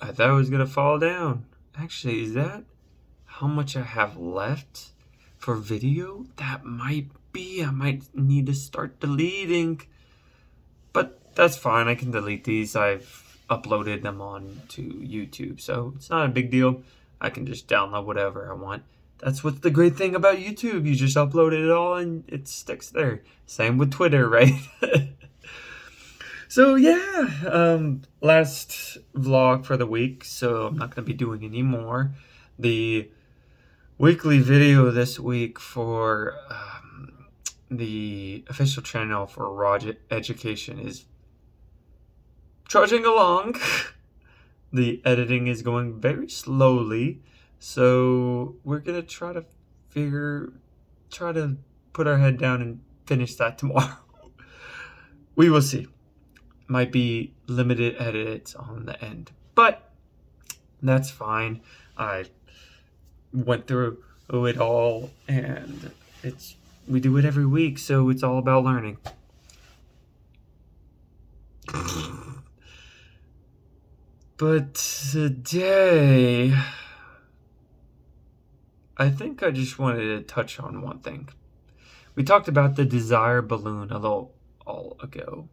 I thought it was gonna fall down. Actually, is that how much I have left for video? That might be. I might need to start deleting. But that's fine. I can delete these. I've uploaded them onto YouTube, so it's not a big deal. I can just download whatever I want. That's what's the great thing about YouTube. You just upload it all and it sticks there. Same with Twitter, right? So yeah, last vlog for the week, so I'm not going to be doing any more. The weekly video this week for the official channel for Raw Education is trudging along. The editing is going very slowly, so we're going to try to put our head down and finish that tomorrow. We will see. Might be limited edits on the end, but that's fine. I went through it all, and we do it every week, so it's all about learning. But today, I think I just wanted to touch on one thing. We talked about the desire balloon a little while ago.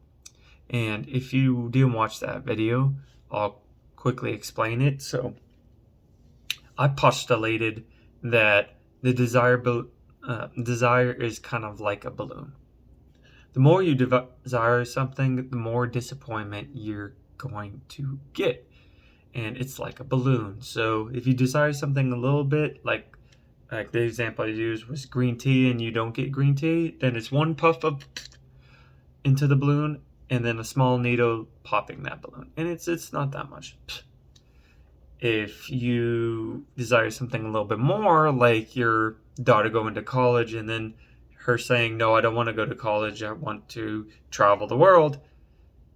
And if you didn't watch that video, I'll quickly explain it. So I postulated that the desire is kind of like a balloon. The more you desire something, the more disappointment you're going to get. And it's like a balloon. So if you desire something a little bit, like the example I used was green tea, and you don't get green tea, then it's one puff up into the balloon, and then a small needle popping that balloon. And it's not that much. If you desire something a little bit more, like your daughter going to college and then her saying, no, I don't want to go to college, I want to travel the world,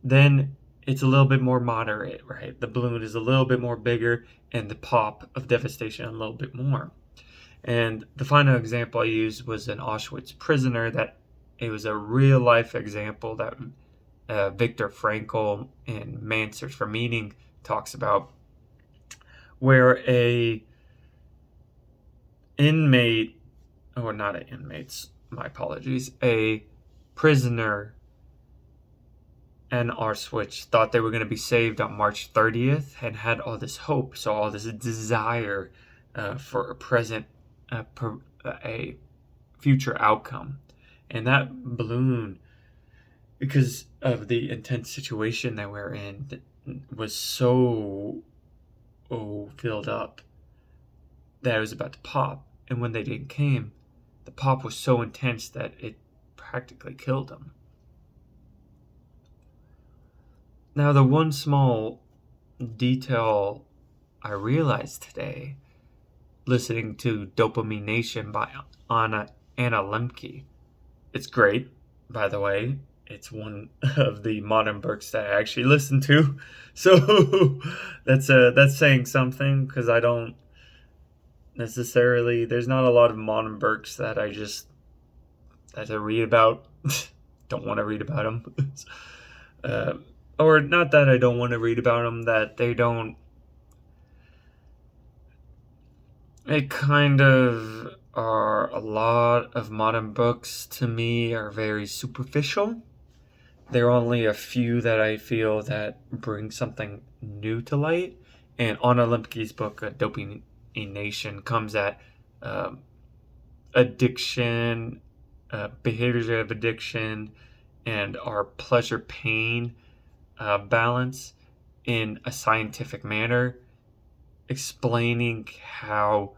then it's a little bit more moderate, right? The balloon is a little bit more bigger, and the pop of devastation a little bit more. And the final example I used was an Auschwitz prisoner. That it was a real life example that Viktor Frankl in Man's Search for Meaning talks about, where a inmate, or not an inmate, my apologies, a prisoner in Auschwitz thought they were going to be saved on March 30th and had all this hope, so all this desire for a future outcome. And that balloon, because of the intense situation that we're in, was so filled up that it was about to pop. And when they didn't came, the pop was so intense that it practically killed them. Now, the one small detail I realized today, listening to Dopamine Nation by Anna Lemke. It's great, by the way. It's one of the modern books that I actually listen to. So that's saying something, because I don't necessarily, there's not a lot of modern books that I read about. Don't want to read about them. Or not that I don't want to read about them, that they don't, it kind of are, a lot of modern books to me are very superficial. There are only a few that I feel that bring something new to light. And Anna Lemke's book, Dopamine Nation, comes at addiction, behaviors of addiction, and our pleasure-pain balance in a scientific manner, explaining how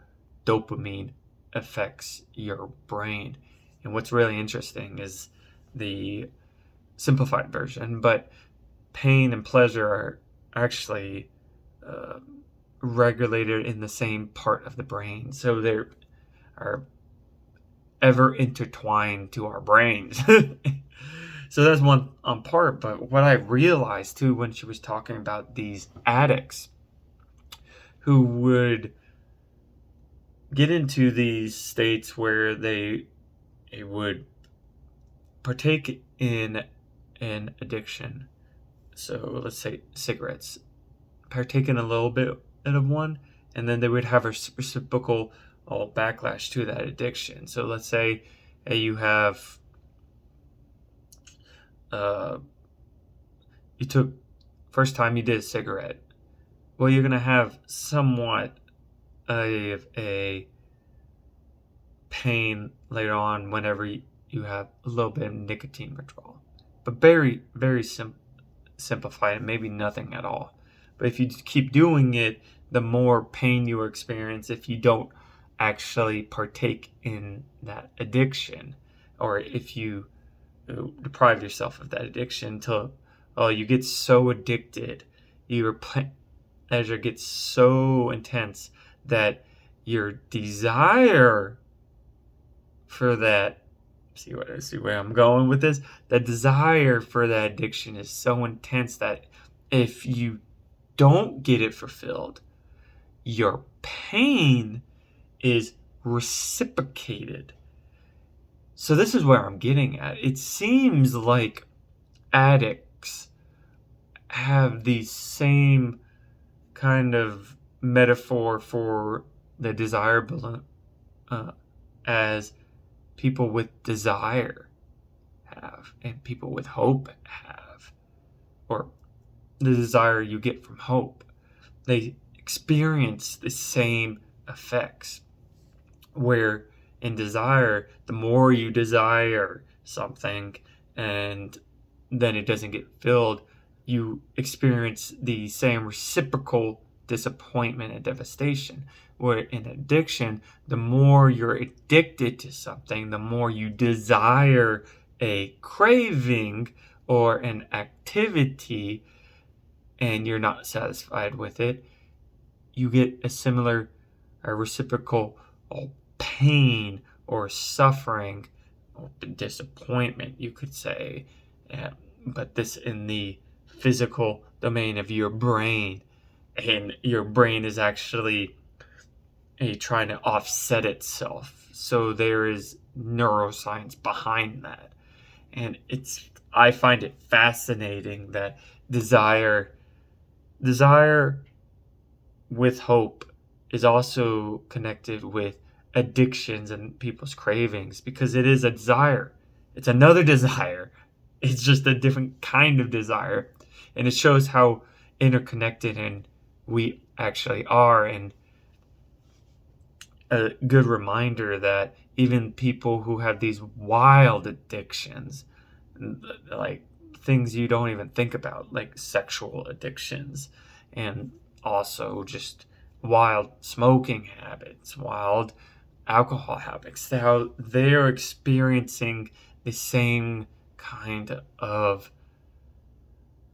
dopamine affects your brain. And what's really interesting is the simplified version, but pain and pleasure are actually regulated in the same part of the brain. So they are ever intertwined to our brains. So that's one part. But what I realized too, when she was talking about these addicts who would get into these states where they would partake in an addiction. So let's say cigarettes, partake in a little bit of one, and then they would have a reciprocal backlash to that addiction. So let's say you have you took first time you did a cigarette. Well, you're gonna have somewhat of a pain later on whenever you have a little bit of nicotine withdrawal, but very, very simplified, maybe nothing at all. But if you keep doing it, the more pain you experience if you don't actually partake in that addiction, or if you deprive yourself of that addiction until you get so addicted, your pleasure gets so intense that your desire for that, see where I'm going with this, the desire for that addiction is so intense that if you don't get it fulfilled, your pain is reciprocated. So this is where I'm getting at. It seems like addicts have the same kind of metaphor for the desire balloon as people with desire have, and people with hope have, or the desire you get from hope. They experience the same effects, where in desire, the more you desire something and then it doesn't get filled, you experience the same reciprocal disappointment and devastation. Where in addiction, the more you're addicted to something, the more you desire a craving or an activity and you're not satisfied with it, you get a similar reciprocal pain or suffering or disappointment, you could say. But this in the physical domain of your brain, and your brain is actually trying to offset itself. So there is neuroscience behind that. And I find it fascinating that desire with hope is also connected with addictions and people's cravings, because it is a desire. It's another desire. It's just a different kind of desire. And it shows how interconnected and we actually are, and a good reminder that even people who have these wild addictions, like things you don't even think about, like sexual addictions, and also just wild smoking habits, wild alcohol habits, how they're experiencing the same kind of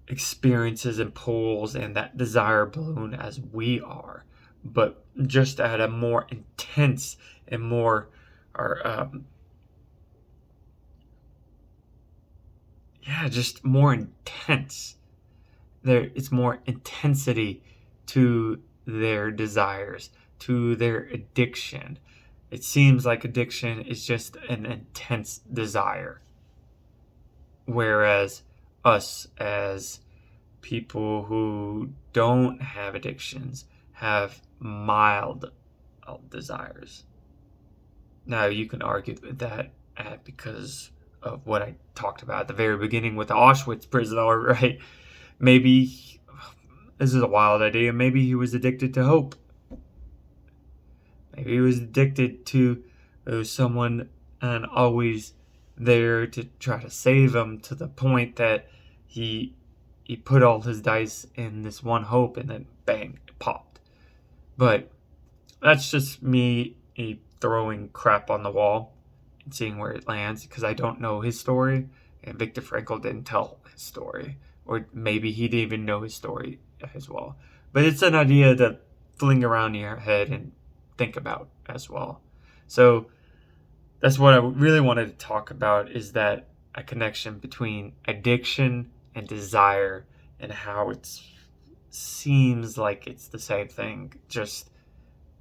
experiences and pulls and that desire balloon as we are, but just at a more intense and more just more intense. It's more intensity to their desires, to their addiction. It seems like addiction is just an intense desire, whereas us as people who don't have addictions have mild desires. Now, you can argue with that because of what I talked about at the very beginning with the Auschwitz prisoner, right? Maybe, this is a wild idea, maybe he was addicted to hope. Maybe he was addicted to someone and always there to try to save him, to the point that he put all his dice in this one hope, and then bang, it popped. But that's just me throwing crap on the wall and seeing where it lands, because I don't know his story, and Viktor Frankl didn't tell his story, or maybe he didn't even know his story as well. But it's an idea to fling around your head and think about as well. So that's what I really wanted to talk about, is that a connection between addiction and desire, and how it seems like it's the same thing, just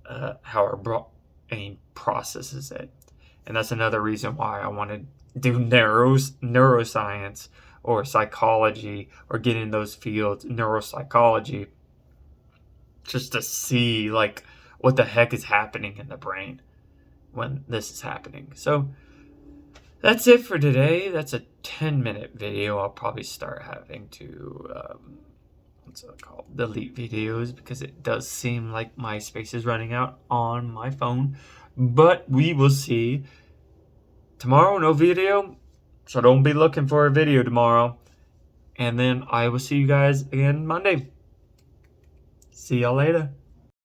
how our brain processes it. And that's another reason why I want to do neuroscience or psychology, or get in those fields, neuropsychology, just to see like what the heck is happening in the brain when this is happening. So that's it for today. That's a 10-minute video. I'll probably start having to what's it called? Delete videos, because it does seem like my space is running out on my phone. But we will see. Tomorrow, no video, so don't be looking for a video tomorrow. And then I will see you guys again Monday. See y'all later.